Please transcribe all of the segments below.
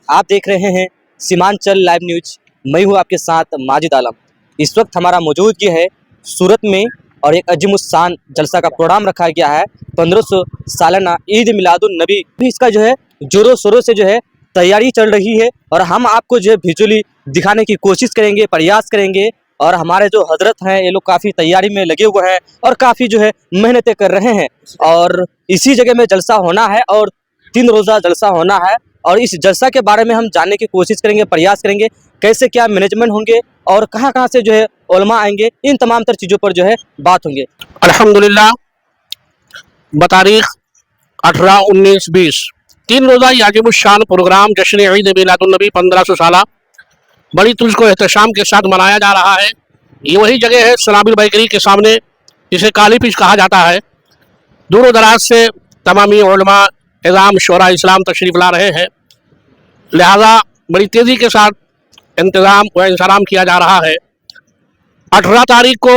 आप देख रहे हैं सीमांचल लाइव न्यूज। मैं हूं आपके साथ माजिद आलम। इस वक्त हमारा मौजूदगी है सूरत में और एक अजीमुस्शान जलसा का प्रोग्राम रखा गया है 1500 सालाना ईद मिलादुन नबी। इसका जो है जोरों शोरों से जो है तैयारी चल रही है और हम आपको जो है विजुअली दिखाने की कोशिश करेंगे, प्रयास करेंगे। और हमारे जो हजरत हैं ये लोग काफ़ी तैयारी में लगे हुए हैं और काफ़ी जो है मेहनतें कर रहे हैं। और इसी जगह में जलसा होना है और 3 रोज़ा जलसा होना है और इस जलसा के बारे में हम जानने की कोशिश करेंगे, प्रयास करेंगे कैसे क्या मैनेजमेंट होंगे और कहाँ से जो है उलमा आएंगे। इन तमाम तर चीज़ों पर जो है बात होंगे। अल्हम्दुलिल्लाह बतारीख 18, 19, 20 3 रोज़ा याजिमुशान प्रोग्राम जश्न ईद मिलादुन नबी 1500 साला बड़ी तुझको एहतशाम के साथ मनाया जा रहा है। ये वही जगह है सनाबिल बेकरी के सामने जिसे काली पिच कहा जाता है। दूर दराज से तमामी उलमा इज़ाम शोरा इस्लाम तशरीफ़ ला रहे हैं, लिहाजा बड़ी तेज़ी के साथ इंतज़ाम व इंतज़ाम किया जा रहा है। 18 तारीख को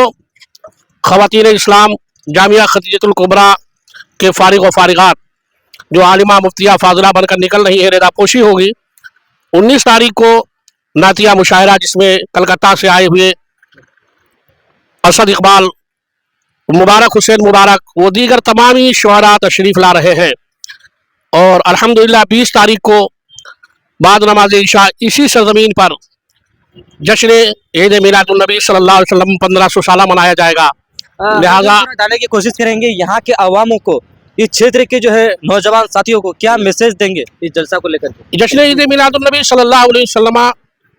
ख़वातीन इस्लाम जामिया खदीजतुल कुबरा के फ़ारिग व फ़ारिगात जो आलिमा मुफ्तिया फ़ाज़िला बनकर निकल रही है रेदापोशी होगी। 19 तारीख को नातिया मुशायरा जिसमें कलकत्ता से आए हुए असद इकबाल, मुबारक हुसैन मुबारक वो दीगर तमामी शुअरा तशरीफ़ ला रहे हैं। और अल्हम्दुलिल्लाह 20 तारीख को बाद नमाज इशा इसी सरजमीन पर जश्न ईद मिलादुन नबी सल्लल्लाहु अलैहि वसल्लम 1500 साला मनाया जाएगा। लिहाजा डालने की कोशिश करेंगे यहाँ के अवामों को, इस क्षेत्र के जो है नौजवान साथियों को क्या मैसेज देंगे इस जलसा को लेकर के। जश्न ईद मिलादुन नबी सल्लल्लाहु अलैहि वसल्लम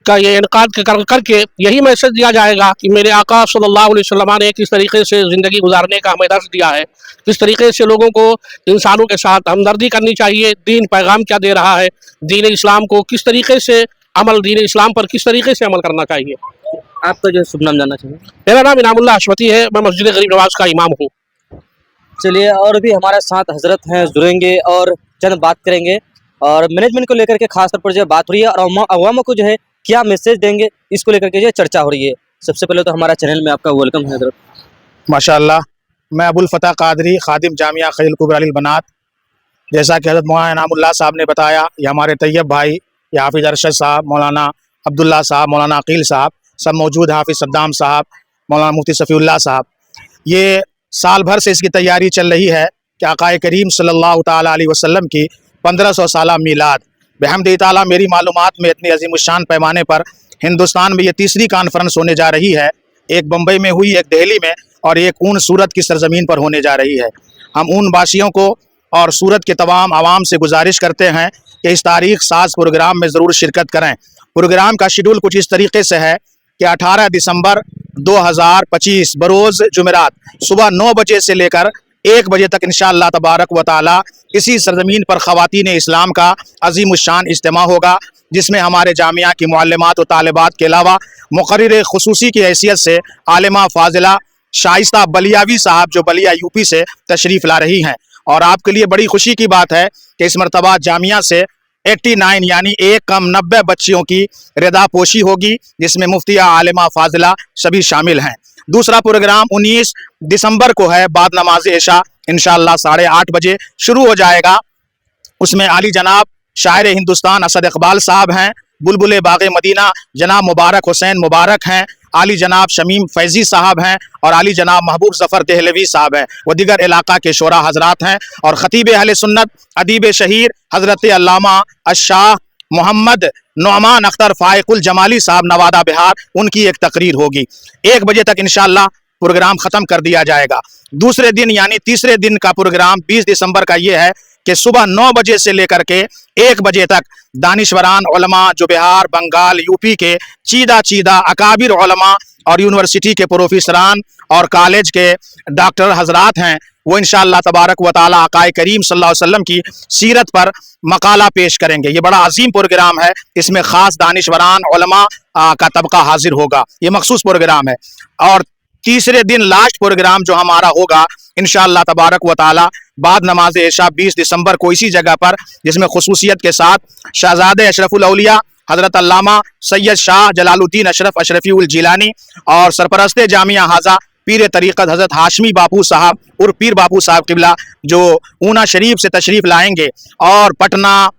का ये इनकाद करके यही मैसेज दिया जाएगा कि मेरे आका सल्लल्लाहु अलैहि वसल्लम ने किस तरीके से ज़िंदगी गुजारने का हमें दर्श दिया है, किस तरीके से लोगों को इंसानों के साथ हमदर्दी करनी चाहिए, दीन पैगाम क्या दे रहा है, दीन इस्लाम को किस तरीके से अमल, दीन इस्लाम पर किस तरीके से अमल करना चाहिए। आपका जो शुभ नाम जानना चाहिए। मेरा नाम इनामुल्लाह हशमती है, मैं मस्जिद गरीब नवाज का इमाम हूँ। चलिए और भी हमारे साथ हजरत हैं, जुड़ेंगे और चंद बात करेंगे और मैनेजमेंट को लेकर के खास तौर पर जो बात हो रही है और अवामों को जो है क्या मैसेज देंगे इसको लेकर के जो चर्चा हो रही है। सबसे पहले तो हमारा चैनल में आपका वेलकम है हजरत। माशाअल्लाह, मैं अबुल फ़तह कादरी खादिम जामिया खलील कुबरा अल बनात। जैसा कि हज़रत मौलाना इनामुल्लाह साहब ने बताया, ये हमारे तैयब भाई, ये हाफिज़ अरशद साहब, मौलाना अब्दुल्ला साहब, मौलाना अकील साहब सब मौजूद, हाफिज़ सद्दाम साहब, मौलाना मुफ्ती सफ़ीउल्लाह साहब। ये साल भर से इसकी तैयारी चल रही है कि आक़ाए करीम सल्लल्लाहु ताला अलैहि वसल्लम की 1500 साला मीलाद बेहम्दि ताला मेरी मालूमात में इतनी अज़ीमुश्शान पैमाने पर हिंदुस्तान में ये तीसरी कॉन्फ्रेंस होने जा रही है। एक बम्बई में हुई, एक दिल्ली में और एक ऊन सूरत की सरजमीन पर होने जा रही है। हम ऊन वासियों को और सूरत के तमाम आवाम से गुजारिश करते हैं कि इस तारीख साज प्रोग्राम में ज़रूर शिरकत करें। प्रोग्राम का शेड्यूल कुछ इस तरीके से है कि 18 दिसंबर 2025 बरोज़ जुमेरात सुबह 9 बजे से लेकर 1 बजे तक इंशाअल्लाह तबारक व ताला इसी सरजमीन पर ख़वातीन इस्लाम का अज़ीमुश्शान इज्तिमा होगा, जिसमें हमारे जामिया की मुअल्लिमात व तालिबात के अलावा मुक़र्रिर ख़ुसूसी की हैसियत से आलिमा फ़ाज़िला शाइस्ता बलियावी साहब जो बलिया यूपी से तशरीफ़ ला रही हैं। और आपके लिए बड़ी खुशी की बात है कि इस मरतबा जामिया से 89 यानी 1 कम 90 बच्चियों की रदा पोशी होगी, जिसमें मुफ्तिया आलिमा फ़ाज़िला सभी शामिल हैं। दूसरा प्रोग्राम 19 दिसंबर को है, बाद नमाज इशा इंशाअल्लाह 8:30 बजे शुरू हो जाएगा। उसमें आली जनाब शायर हिंदुस्तान असद इकबाल साहब हैं, बुलबुल बाग़े मदीना जनाब मुबारक हुसैन मुबारक हैं, आली जनाब शमीम फैज़ी साहब हैं और आली जनाब महबूब ज़फ़र देहलवी साहब हैं, व दीगर इलाका के शोरा हजरात हैं। और ख़तीब अहले सुन्नत अदीब शहीर हज़रत अल्लामा अशाह मोहम्मद नौमान अख्तर फ़ाइकुल जमाली साहब नवादा बिहार, उनकी एक तकरीर होगी। 1 बजे तक इंशाअल्लाह प्रोग्राम ख़त्म कर दिया जाएगा। दूसरे दिन यानी तीसरे दिन का प्रोग्राम 20 दिसंबर का ये है कि सुबह 9 बजे से लेकर के 1 बजे तक दानिशवरान उलमा जो बिहार, बंगाल, यूपी के चीदा अकाबिर उलमा और यूनिवर्सिटी के प्रोफेसरान और कॉलेज के डॉक्टर हजरात हैं, वो इंशाअल्लाह तबारक व ताला आक़ाए करीम सल्लल्लाहु अलैहि वसल्लम की सीरत पर मकाला पेश करेंगे। ये बड़ा अजीम प्रोग्राम है, इसमें ख़ास दानिशवरान उलमा का तबका हाजिर होगा। ये मखसूस प्रोग्राम है। और तीसरे दिन लास्ट प्रोग्राम जो हमारा होगा इंशाअल्लाह तबारक व ताला बाद नमाज इशा 20 दिसंबर को इसी जगह पर, जिसमें खुसूसियत के साथ शहजादे अशरफुल औलिया हज़रत अल्लामा सैयद शाह जलालुद्दीन अशरफ अशरफी उल जिलानी और सरपरस्ते जामिया हाजा पीर तरीक़त हज़रत हाशमी बापू साहब और पीर बापू साहब किबला जो ऊना शरीफ से तशरीफ़ लाएंगे और पटना,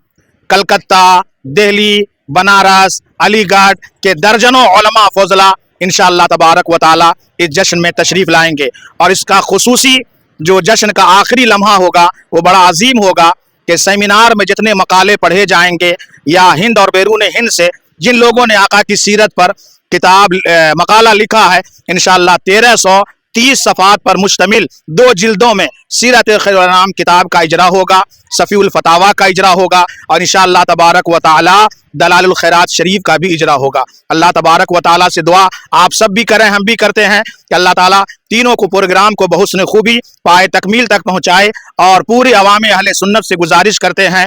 कलकत्ता, दिल्ली, बनारस, अलीगढ़ के दर्जनों उलमा फजला इंशाअल्लाह तबारक व ताला इस जश्न में तशरीफ़ लाएंगे। और इसका खुसूसी जो जश्न का आखिरी लम्हा होगा वो बड़ा अजीम होगा कि सेमिनार में जितने मकाले पढ़े जाएंगे या हिंद और बैरून हिंद से जिन लोगों ने आका की सीरत पर किताब मकाला लिखा है, इंशाअल्लाह 1330 सफ़ात पर मुश्तमिल 2 जिल्दों में सीरत खैरुल अनाम किताब का इजरा होगा, सफ़ीउल फतावा का इजरा होगा और इंशाअल्लाह तबारक व ताला दलालुल खैरात शरीफ का भी इजरा होगा। अल्लाह तबारक व ताला से दुआ आप सब भी करें, हम भी करते हैं कि अल्लाह ताला तीनों को प्रोग्राम को बहुस्न खूबी पाए तकमील तक पहुँचाए। और पूरे अवाम अहले सुन्नत से गुजारिश करते हैं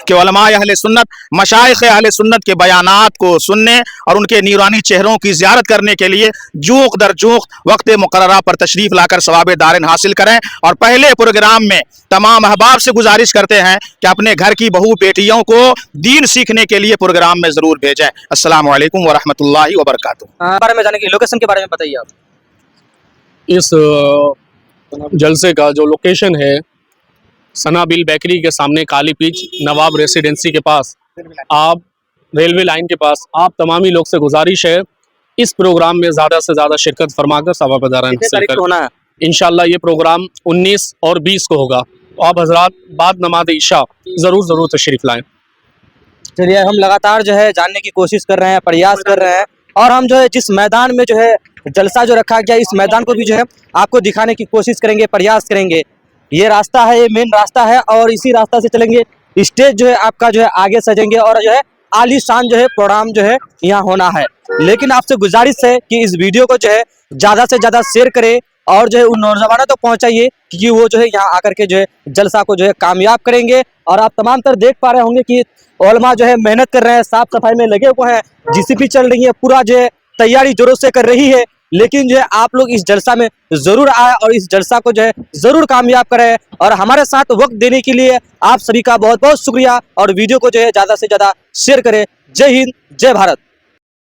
कि उलमा अहले सुन्नत, मशाइख अहले सुन्नत के बयानात को सुनने और उनके नीरानी चेहरों की ज़ियारत करने के लिए जूक दर जूक वक्त मुकर्ररा पर तशरीफ़ लाकर सवाब दारिन हासिल करें। और पहले प्रोग्राम में तमाम अहबाब से गुजारिश करते हैं कि अपने घर की बहू बेटियों को दीन सीखने के लिए प्रोग्राम में ज़रूर भेजें। अस्सलामु अलैकुम व रहमतुल्लाहि व बरकातुहू। बारे में जाने की लोकेशन के बारे में बताइए आप। इस जलसे का जो लोकेशन है सनाबिल बेकरी के सामने काली पीच नवाब रेसिडेंसी के पास, आप रेलवे लाइन के पास, आप तमामी लोग से गुजारिश है इस प्रोग्राम में ज़्यादा से ज़्यादा शिरकत फरमाकर सवाब दारान कितने हासिल तारीख को करें। होना है? इंशाल्लाह ये प्रोग्राम 19 और 20 को होगा, तो आप हजरात बाद नमाज इशा ज़रूर तशरीफ़ लाएँ। चलिए, हम लगातार जो है जानने की कोशिश कर रहे हैं, प्रयास कर रहे हैं और हम जो है जिस मैदान में जो है जलसा जो रखा गया, इस मैदान को भी जो है आपको दिखाने की कोशिश करेंगे, प्रयास करेंगे। ये रास्ता है, ये मेन रास्ता है और इसी रास्ता से चलेंगे। स्टेज जो है आपका जो है आगे सजेंगे और जो है आलीशान जो है प्रोग्राम जो है यहाँ होना है। लेकिन आपसे गुजारिश है कि इस वीडियो को जो है ज़्यादा से ज़्यादा शेयर करें और जो है उन नौजवानों तक पहुँचाइए क्योंकि वो जो है यहाँ आकर के जो है जलसा को जो है कामयाब करेंगे। और आप तमाम तर देख पा रहे होंगे कि उलमा जो है मेहनत कर रहे हैं, साफ सफाई में लगे हुए हैं, जीसीपी चल रही है, पूरा जो है तैयारी जोरों से कर रही है। लेकिन जो है आप लोग इस जलसा में ज़रूर आए और इस जलसा को जो है ज़रूर कामयाब करें। और हमारे साथ वक्त देने के लिए आप सभी का बहुत बहुत शुक्रिया और वीडियो को जो है ज़्यादा से ज़्यादा शेयर करें। जय हिंद, जय भारत।